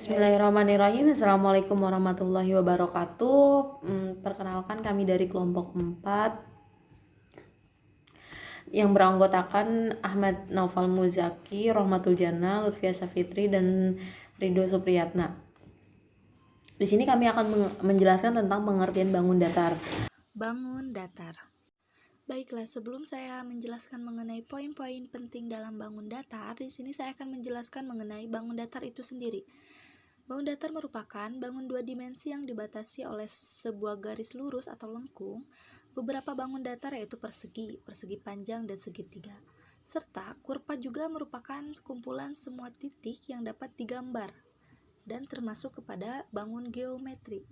Bismillahirrahmanirrahim. Assalamualaikum warahmatullahi wabarakatuh. Perkenalkan, kami dari kelompok 4 yang beranggotakan Ahmad Naufal Muzaki, Rohmatul Jannah, Lutfia Safitri, dan Ridho Supriyatna. Di sini kami akan menjelaskan tentang pengertian bangun datar. Bangun datar. Baiklah, sebelum saya menjelaskan mengenai poin-poin penting dalam bangun datar, di sini saya akan menjelaskan mengenai bangun datar itu sendiri. Bangun datar merupakan bangun dua dimensi yang dibatasi oleh sebuah garis lurus atau lengkung, beberapa bangun datar yaitu persegi, persegi panjang, dan segitiga. Serta kurva juga merupakan kumpulan semua titik yang dapat digambar dan termasuk kepada bangun geometri.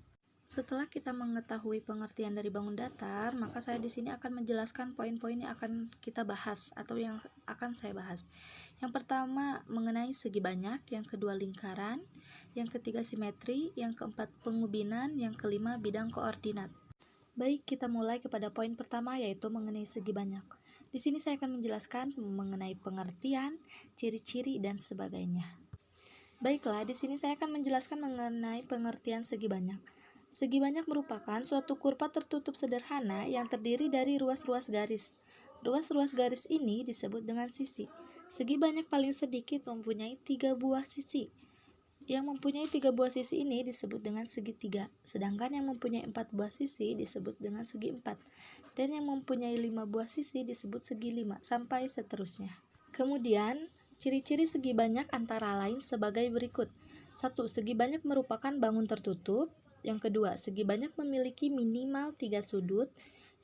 Setelah kita mengetahui pengertian dari bangun datar, maka saya di sini akan menjelaskan poin-poin yang akan kita bahas atau yang akan saya bahas. Yang pertama mengenai segi banyak, yang kedua lingkaran, yang ketiga simetri, yang keempat pengubinan, yang kelima bidang koordinat. Baik, kita mulai kepada poin pertama, yaitu mengenai segi banyak. Di sini saya akan menjelaskan mengenai pengertian, ciri-ciri, dan sebagainya. Baiklah, di sini saya akan menjelaskan mengenai pengertian segi banyak. Segi banyak merupakan suatu kurva tertutup sederhana yang terdiri dari ruas-ruas garis. Ruas-ruas garis ini disebut dengan sisi. Segi banyak paling sedikit mempunyai 3 buah sisi. Yang mempunyai 3 buah sisi ini disebut dengan segitiga, sedangkan yang mempunyai 4 buah sisi disebut dengan segi 4, dan yang mempunyai 5 buah sisi disebut segi 5, sampai seterusnya. Kemudian, ciri-ciri segi banyak antara lain sebagai berikut. 1. Segi banyak merupakan bangun tertutup. Yang kedua, segi banyak memiliki minimal 3 sudut.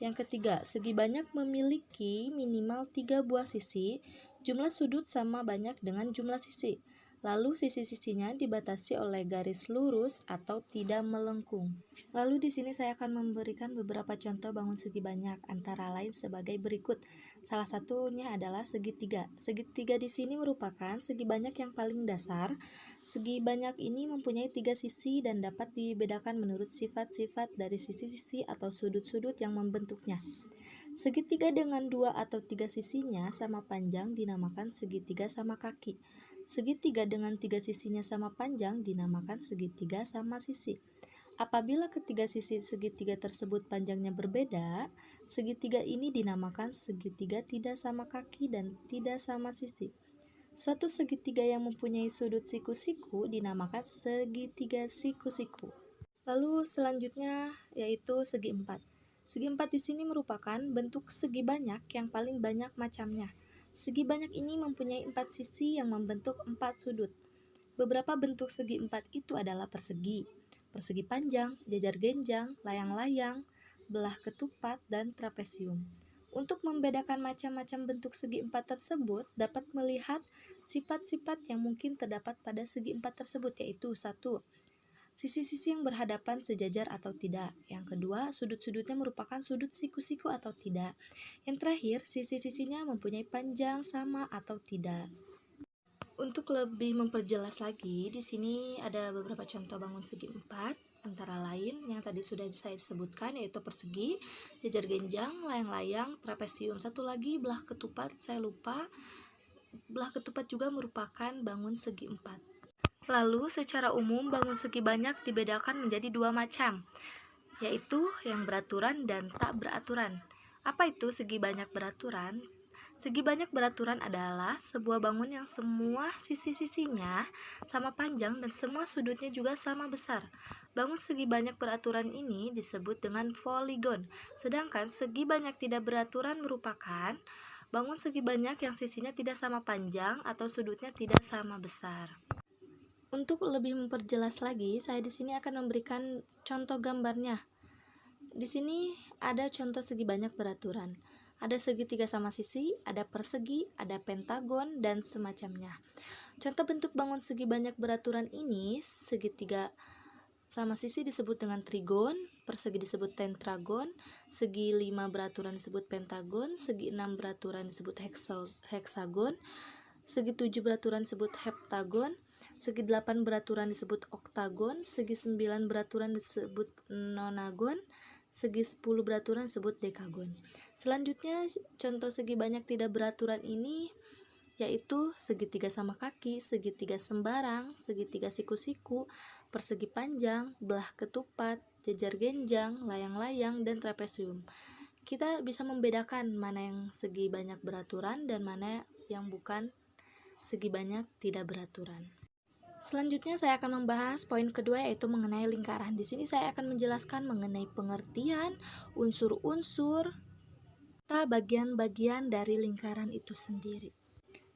Yang ketiga, segi banyak memiliki minimal 3 buah sisi. Jumlah sudut sama banyak dengan jumlah sisi. Lalu sisi-sisinya dibatasi oleh garis lurus atau tidak melengkung. Lalu di sini saya akan memberikan beberapa contoh bangun segi banyak, antara lain sebagai berikut. Salah satunya adalah segitiga. Segitiga di sini merupakan segi banyak yang paling dasar. Segi banyak ini mempunyai 3 sisi dan dapat dibedakan menurut sifat-sifat dari sisi-sisi atau sudut-sudut yang membentuknya. Segitiga dengan 2 atau 3 sisinya sama panjang dinamakan segitiga sama kaki. Segitiga dengan 3 sisinya sama panjang dinamakan segitiga sama sisi. Apabila ketiga sisi segitiga tersebut panjangnya berbeda, segitiga ini dinamakan segitiga tidak sama kaki dan tidak sama sisi. Suatu segitiga yang mempunyai sudut siku-siku dinamakan segitiga siku-siku. Lalu selanjutnya yaitu segi empat. Segi empat di sini merupakan bentuk segi banyak yang paling banyak macamnya. Segi banyak ini mempunyai 4 sisi yang membentuk 4 sudut. Beberapa bentuk segi empat itu adalah persegi, persegi panjang, jajar genjang, layang-layang, belah ketupat, dan trapesium. Untuk membedakan macam-macam bentuk segi empat tersebut, dapat melihat sifat-sifat yang mungkin terdapat pada segi empat tersebut, yaitu 1. Sisi-sisi yang berhadapan sejajar atau tidak. Yang kedua, sudut-sudutnya merupakan sudut siku-siku atau tidak. Yang terakhir, sisi-sisinya mempunyai panjang sama atau tidak. Untuk lebih memperjelas lagi, di sini ada beberapa contoh bangun segi empat, antara lain yang tadi sudah saya sebutkan, yaitu persegi, jajar genjang, layang-layang, trapesium. Satu lagi belah ketupat, saya lupa. Belah ketupat juga merupakan bangun segi empat. Lalu secara umum bangun segi banyak dibedakan menjadi 2 macam, yaitu yang beraturan dan tak beraturan. Apa itu segi banyak beraturan? Segi banyak beraturan adalah sebuah bangun yang semua sisi-sisinya sama panjang dan semua sudutnya juga sama besar. Bangun segi banyak beraturan ini disebut dengan poligon, sedangkan segi banyak tidak beraturan merupakan bangun segi banyak yang sisinya tidak sama panjang atau sudutnya tidak sama besar. Untuk lebih memperjelas lagi, saya di sini akan memberikan contoh gambarnya. Di sini ada contoh segi banyak beraturan. Ada segitiga sama sisi, ada persegi, ada pentagon, dan semacamnya. Contoh bentuk bangun segi banyak beraturan ini, segitiga sama sisi disebut dengan trigon, persegi disebut tetragon, segi 5 beraturan disebut pentagon, segi 6 beraturan disebut heksagon, segi 7 beraturan disebut heptagon, segi 8 beraturan disebut oktagon, segi 9 beraturan disebut nonagon, segi 10 beraturan disebut dekagon. Selanjutnya, contoh segi banyak tidak beraturan ini yaitu segitiga sama kaki, segitiga sembarang, segitiga siku-siku, persegi panjang, belah ketupat, jejar genjang, layang-layang, dan trapesium. Kita bisa membedakan mana yang segi banyak beraturan dan mana yang bukan segi banyak tidak beraturan. Selanjutnya saya akan membahas poin kedua yaitu mengenai lingkaran. Di sini saya akan menjelaskan mengenai pengertian, unsur-unsur, serta bagian-bagian dari lingkaran itu sendiri.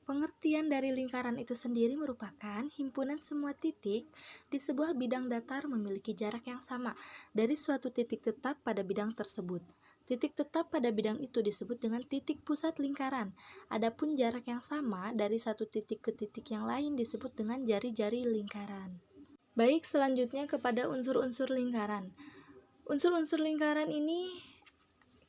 Pengertian dari lingkaran itu sendiri merupakan himpunan semua titik di sebuah bidang datar memiliki jarak yang sama dari suatu titik tetap pada bidang tersebut. Titik tetap pada bidang itu disebut dengan titik pusat lingkaran. Adapun jarak yang sama dari satu titik ke titik yang lain disebut dengan jari-jari lingkaran. Baik, selanjutnya kepada unsur-unsur lingkaran. Unsur-unsur lingkaran ini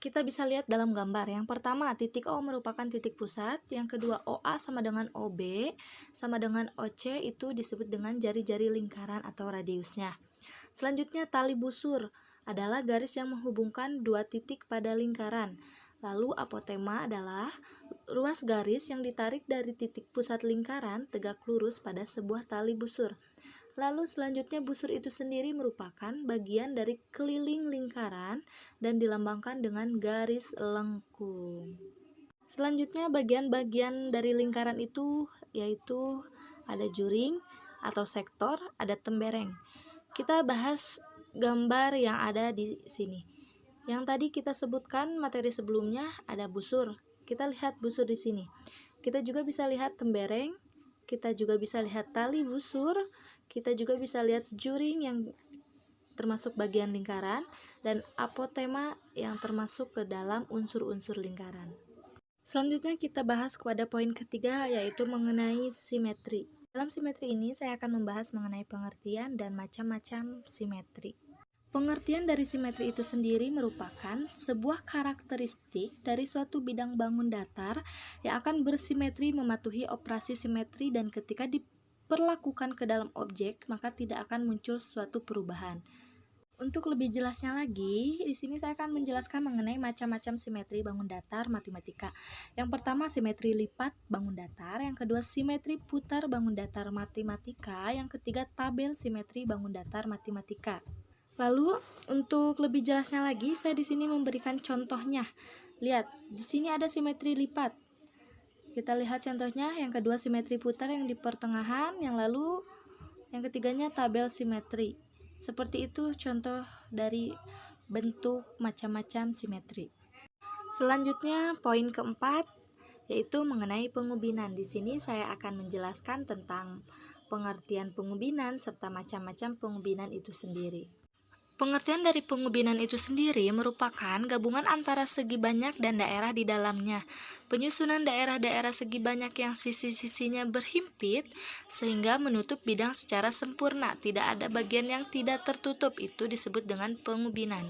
kita bisa lihat dalam gambar. Yang pertama, titik O merupakan titik pusat. Yang kedua, OA sama dengan OB sama dengan OC itu disebut dengan jari-jari lingkaran atau radiusnya. Selanjutnya, tali busur adalah garis yang menghubungkan dua titik pada lingkaran. Lalu apotema adalah ruas garis yang ditarik dari titik pusat lingkaran tegak lurus pada sebuah tali busur. Lalu selanjutnya busur itu sendiri merupakan bagian dari keliling lingkaran dan dilambangkan dengan garis lengkung. Selanjutnya bagian-bagian dari lingkaran itu yaitu ada juring atau sektor, ada tembereng. Kita bahas gambar yang ada di sini. Yang tadi kita sebutkan materi sebelumnya ada busur. Kita lihat busur di sini. Kita juga bisa lihat tembereng, kita juga bisa lihat tali busur, kita juga bisa lihat juring yang termasuk bagian lingkaran, dan apotema yang termasuk ke dalam unsur-unsur lingkaran. Selanjutnya kita bahas kepada poin ketiga yaitu mengenai simetri. Dalam simetri ini saya akan membahas mengenai pengertian dan macam-macam simetri. Pengertian dari simetri itu sendiri merupakan sebuah karakteristik dari suatu bidang bangun datar yang akan bersimetri mematuhi operasi simetri dan ketika diperlakukan ke dalam objek maka tidak akan muncul suatu perubahan. Untuk lebih jelasnya lagi, di sini saya akan menjelaskan mengenai macam-macam simetri bangun datar matematika. Yang pertama simetri lipat bangun datar, yang kedua simetri putar bangun datar matematika, yang ketiga tabel simetri bangun datar matematika. Lalu untuk lebih jelasnya lagi, saya di sini memberikan contohnya. Lihat, di sini ada simetri lipat. Kita lihat contohnya, yang kedua simetri putar yang di pertengahan, yang ketiganya tabel simetri. Seperti itu contoh dari bentuk macam-macam simetri. Selanjutnya poin keempat yaitu mengenai pengubinan. Di sini saya akan menjelaskan tentang pengertian pengubinan serta macam-macam pengubinan itu sendiri. Pengertian dari pengubinan itu sendiri merupakan gabungan antara segi banyak dan daerah di dalamnya. Penyusunan daerah-daerah segi banyak yang sisi-sisinya berhimpit sehingga menutup bidang secara sempurna. Tidak ada bagian yang tidak tertutup, itu disebut dengan pengubinan.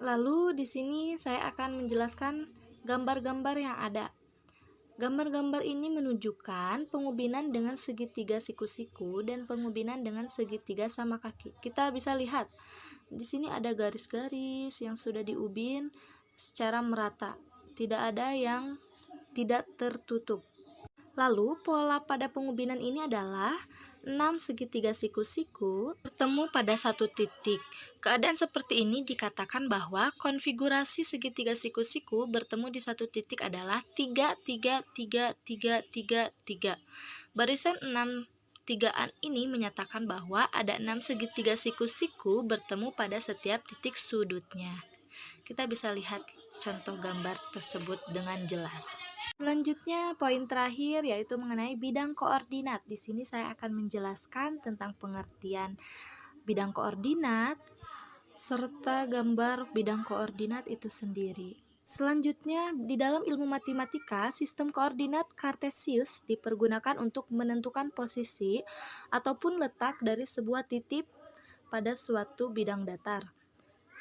Lalu di sini saya akan menjelaskan gambar-gambar yang ada. Gambar-gambar ini menunjukkan pengubinan dengan segitiga siku-siku dan pengubinan dengan segitiga sama kaki. Kita bisa lihat di sini ada garis-garis yang sudah diubin secara merata, tidak ada yang tidak tertutup. Lalu pola pada pengubinan ini adalah 6 segitiga siku-siku bertemu pada satu titik. Keadaan seperti ini dikatakan bahwa konfigurasi segitiga siku-siku bertemu di satu titik adalah 3, 3, 3, 3, 3, 3. Barisan 6 tigaan ini menyatakan bahwa ada 6 segitiga siku-siku bertemu pada setiap titik sudutnya. Kita bisa lihat contoh gambar tersebut dengan jelas. Selanjutnya poin terakhir yaitu mengenai bidang koordinat. Di sini saya akan menjelaskan tentang pengertian bidang koordinat serta gambar bidang koordinat itu sendiri. Selanjutnya, di dalam ilmu matematika, sistem koordinat Kartesius dipergunakan untuk menentukan posisi ataupun letak dari sebuah titik pada suatu bidang datar.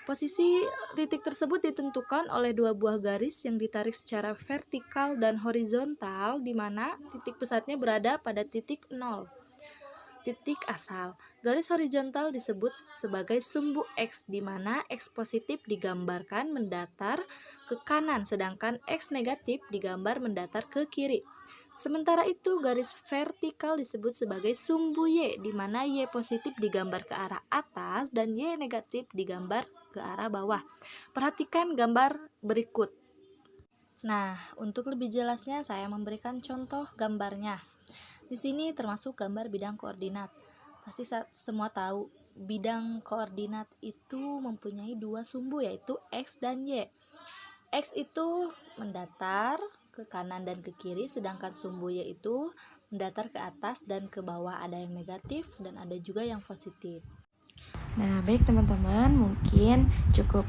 Posisi titik tersebut ditentukan oleh dua buah garis yang ditarik secara vertikal dan horizontal, di mana titik pusatnya berada pada titik 0, titik asal. Garis horizontal disebut sebagai sumbu X, di mana X positif digambarkan mendatar ke kanan, sedangkan X negatif digambar mendatar ke kiri. Sementara itu, garis vertikal disebut sebagai sumbu Y, di mana Y positif digambar ke arah atas dan Y negatif digambar ke arah bawah. Perhatikan gambar berikut. Nah, untuk lebih jelasnya saya memberikan contoh gambarnya. Di sini termasuk gambar bidang koordinat. Pasti semua tahu, bidang koordinat itu mempunyai dua sumbu, yaitu X dan Y. X itu mendatar ke kanan dan ke kiri, sedangkan sumbu Y itu mendatar ke atas dan ke bawah. Ada yang negatif dan ada juga yang positif. Nah, baik teman-teman, mungkin cukup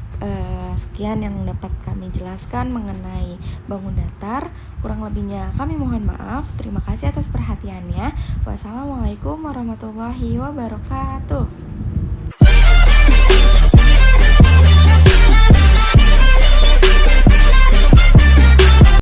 sekian yang dapat kami jelaskan mengenai bangun datar. Kurang lebihnya kami mohon maaf. Terima kasih atas perhatiannya. Wassalamualaikum warahmatullahi wabarakatuh.